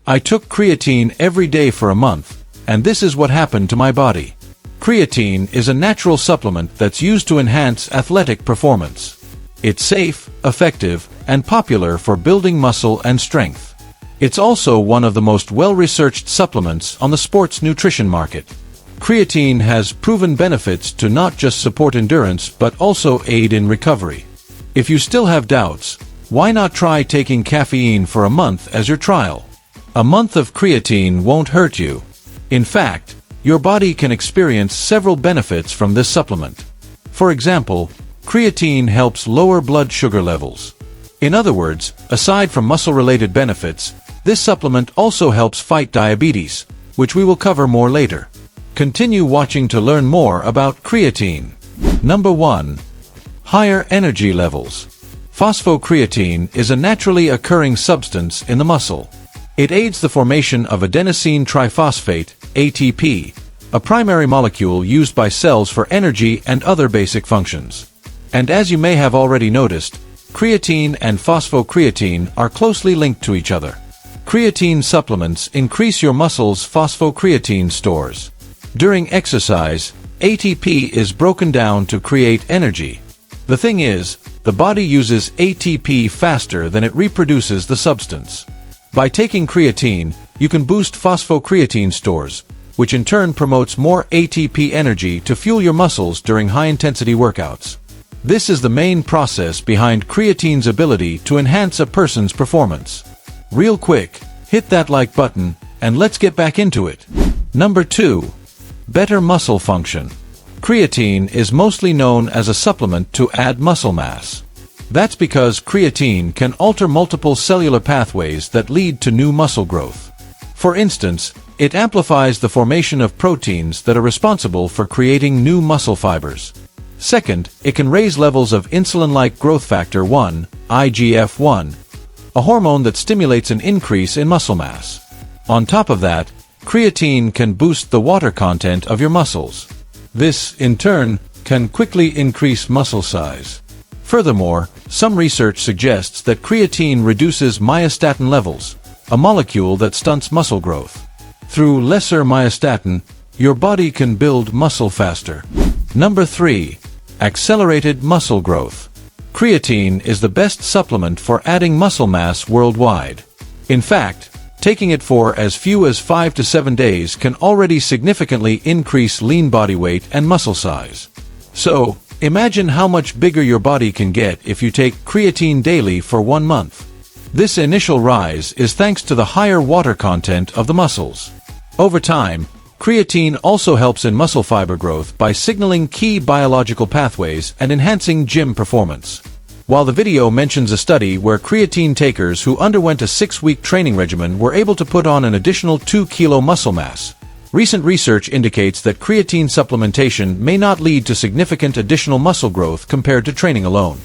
I took creatine every day for a month, and this is what happened to my body. Creatine is a natural supplement that's used to enhance athletic performance. It's safe, effective, and popular for building muscle and strength. It's also one of the most well-researched supplements on the sports nutrition market. Creatine has proven benefits to not just support endurance but also aid in recovery. If you still have doubts, why not try taking caffeine for a month as your trial? A month of creatine won't hurt you. In fact, your body can experience several benefits from this supplement. For example, creatine helps lower blood sugar levels. In other words, aside from muscle-related benefits, this supplement also helps fight diabetes, which we will cover more later. Continue watching to learn more about creatine. Number 1. Higher energy levels. Phosphocreatine is a naturally occurring substance in the muscle. It aids the formation of adenosine triphosphate, ATP, a primary molecule used by cells for energy and other basic functions. And as you may have already noticed, creatine and phosphocreatine are closely linked to each other. Creatine supplements increase your muscle's phosphocreatine stores. During exercise, ATP is broken down to create energy. The thing is, the body uses ATP faster than it reproduces the substance. By taking creatine, you can boost phosphocreatine stores, which in turn promotes more ATP energy to fuel your muscles during high-intensity workouts. This is the main process behind creatine's ability to enhance a person's performance. Real quick, hit that like button, and let's get back into it. Number 2. Better muscle function. Creatine is mostly known as a supplement to add muscle mass. That's because creatine can alter multiple cellular pathways that lead to new muscle growth. For instance, it amplifies the formation of proteins that are responsible for creating new muscle fibers. Second, it can raise levels of insulin-like growth factor 1, IGF-1, a hormone that stimulates an increase in muscle mass. On top of that, creatine can boost the water content of your muscles. This, in turn, can quickly increase muscle size. Furthermore, some research suggests that creatine reduces myostatin levels, a molecule that stunts muscle growth. Through lesser myostatin, your body can build muscle faster. Number 3. Accelerated muscle growth. Creatine is the best supplement for adding muscle mass worldwide. In fact, taking it for as few as 5 to 7 days can already significantly increase lean body weight and muscle size. So, imagine how much bigger your body can get if you take creatine daily for 1 month. This initial rise is thanks to the higher water content of the muscles. Over time, creatine also helps in muscle fiber growth by signaling key biological pathways and enhancing gym performance. While the video mentions a study where creatine takers who underwent a 6-week training regimen were able to put on an additional 2 kilo muscle mass, recent research indicates that creatine supplementation may not lead to significant additional muscle growth compared to training alone.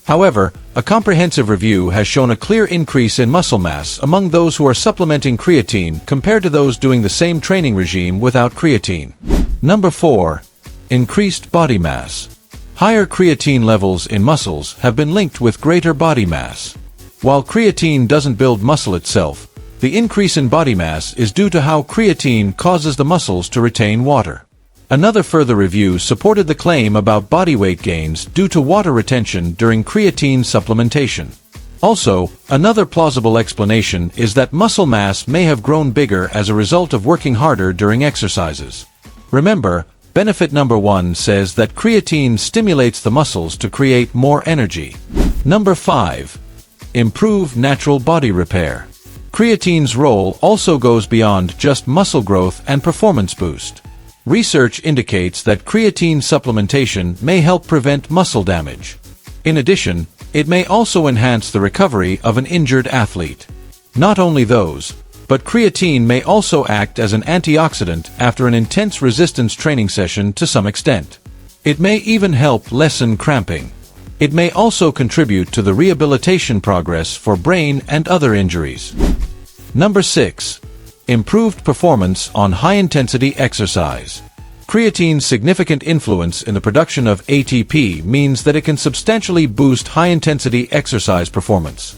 However, a comprehensive review has shown a clear increase in muscle mass among those who are supplementing creatine compared to those doing the same training regime without creatine. Number 4. Increased body mass. Higher creatine levels in muscles have been linked with greater body mass. While creatine doesn't build muscle itself, the increase in body mass is due to how creatine causes the muscles to retain water. Another further review supported the claim about body weight gains due to water retention during creatine supplementation. Also, another plausible explanation is that muscle mass may have grown bigger as a result of working harder during exercises. Remember, benefit number 1 says that creatine stimulates the muscles to create more energy. Number 5. Improve natural body repair. Creatine's role also goes beyond just muscle growth and performance boost. Research indicates that creatine supplementation may help prevent muscle damage. In addition, it may also enhance the recovery of an injured athlete. Not only those, but creatine may also act as an antioxidant after an intense resistance training session to some extent. It may even help lessen cramping. It may also contribute to the rehabilitation progress for brain and other injuries. Number 6. Improved performance on high-intensity exercise. Creatine's significant influence in the production of ATP means that it can substantially boost high-intensity exercise performance.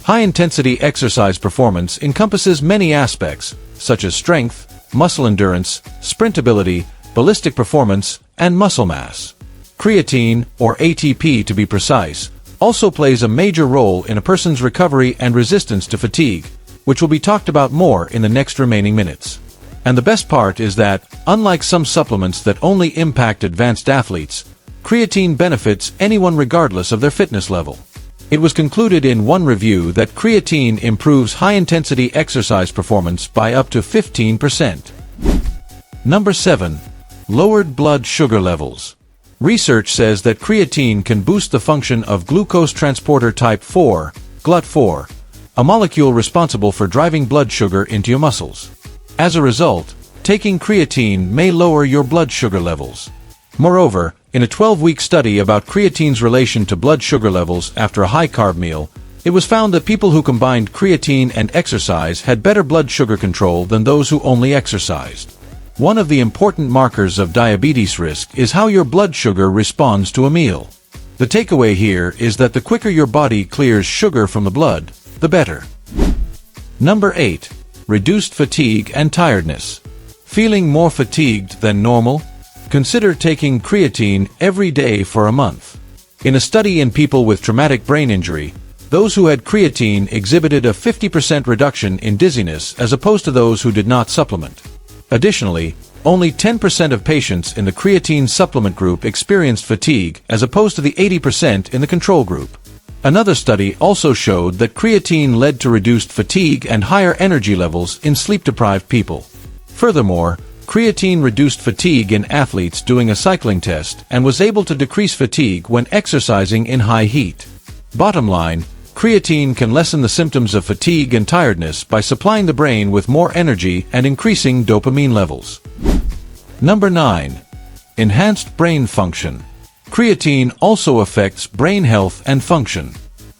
High-intensity exercise performance encompasses many aspects, such as strength, muscle endurance, sprintability, ballistic performance, and muscle mass. Creatine, or ATP to be precise, also plays a major role in a person's recovery and resistance to fatigue, which will be talked about more in the next remaining minutes. And the best part is that, unlike some supplements that only impact advanced athletes, creatine benefits anyone regardless of their fitness level. It was concluded in one review that creatine improves high-intensity exercise performance by up to 15%. Number 7. Lowered blood sugar levels. Research says that creatine can boost the function of glucose transporter type 4, GLUT4, a molecule responsible for driving blood sugar into your muscles. As a result, taking creatine may lower your blood sugar levels. Moreover, in a 12-week study about creatine's relation to blood sugar levels after a high-carb meal, it was found that people who combined creatine and exercise had better blood sugar control than those who only exercised. One of the important markers of diabetes risk is how your blood sugar responds to a meal. The takeaway here is that the quicker your body clears sugar from the blood, the better. Number 8. Reduced fatigue and tiredness. Feeling more fatigued than normal? Consider taking creatine every day for a month. In a study in people with traumatic brain injury, those who had creatine exhibited a 50% reduction in dizziness as opposed to those who did not supplement. Additionally, only 10% of patients in the creatine supplement group experienced fatigue as opposed to the 80% in the control group. Another study also showed that creatine led to reduced fatigue and higher energy levels in sleep-deprived people. Furthermore, creatine reduced fatigue in athletes doing a cycling test and was able to decrease fatigue when exercising in high heat. Bottom line, creatine can lessen the symptoms of fatigue and tiredness by supplying the brain with more energy and increasing dopamine levels. Number 9. Enhanced brain function. Creatine also affects brain health and function.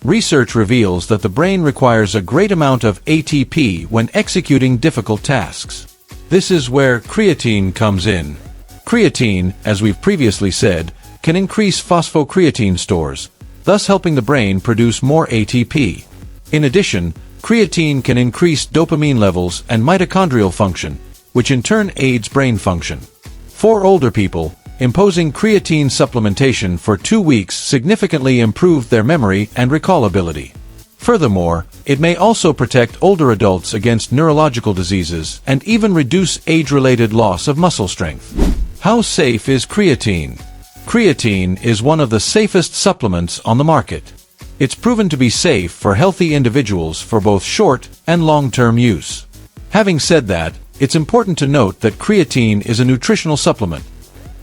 Research reveals that the brain requires a great amount of ATP when executing difficult tasks. This is where creatine comes in. Creatine, as we've previously said, can increase phosphocreatine stores, thus helping the brain produce more ATP. In addition, creatine can increase dopamine levels and mitochondrial function, which in turn aids brain function. For older people, imposing creatine supplementation for 2 weeks significantly improved their memory and recall ability. Furthermore, it may also protect older adults against neurological diseases and even reduce age-related loss of muscle strength. How safe is creatine? Creatine is one of the safest supplements on the market. It's proven to be safe for healthy individuals for both short and long-term use. Having said that, it's important to note that creatine is a nutritional supplement,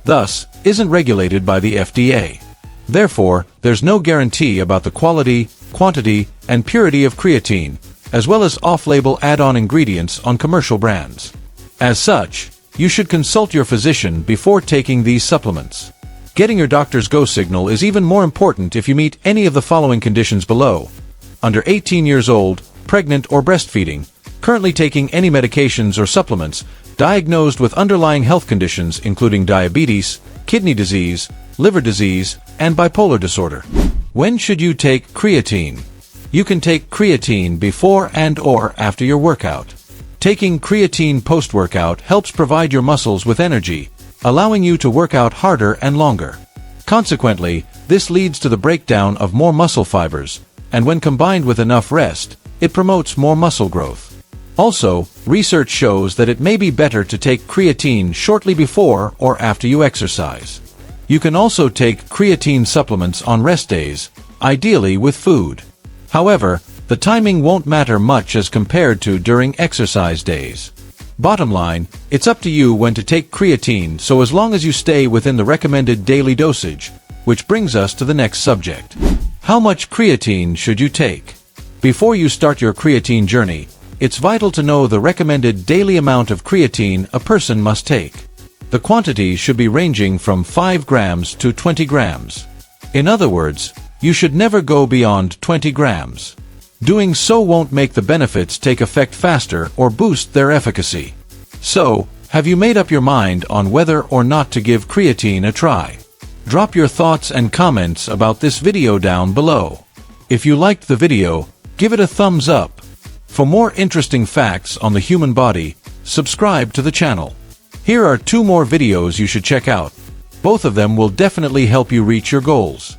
thus isn't regulated by the FDA. Therefore, there's no guarantee about the quality, quantity, and purity of creatine, as well as off-label add-on ingredients on commercial brands. As such, you should consult your physician before taking these supplements. Getting your doctor's go signal is even more important if you meet any of the following conditions below: under 18 years old, pregnant or breastfeeding, currently taking any medications or supplements, diagnosed with underlying health conditions including diabetes, kidney disease, liver disease, and bipolar disorder. When should you take creatine? You can take creatine before and/or after your workout. Taking creatine post-workout helps provide your muscles with energy, allowing you to work out harder and longer. Consequently, this leads to the breakdown of more muscle fibers, and when combined with enough rest, it promotes more muscle growth. Also, research shows that it may be better to take creatine shortly before or after you exercise. You can also take creatine supplements on rest days, ideally with food. However, the timing won't matter much as compared to during exercise days. Bottom line, it's up to you when to take creatine, so as long as you stay within the recommended daily dosage, which brings us to the next subject. How much creatine should you take? Before you start your creatine journey, it's vital to know the recommended daily amount of creatine a person must take. The quantity should be ranging from 5 grams to 20 grams. In other words, you should never go beyond 20 grams. Doing so won't make the benefits take effect faster or boost their efficacy. So, have you made up your mind on whether or not to give creatine a try? Drop your thoughts and comments about this video down below. If you liked the video, give it a thumbs up. For more interesting facts on the human body, subscribe to the channel. Here are 2 more videos you should check out. Both of them will definitely help you reach your goals.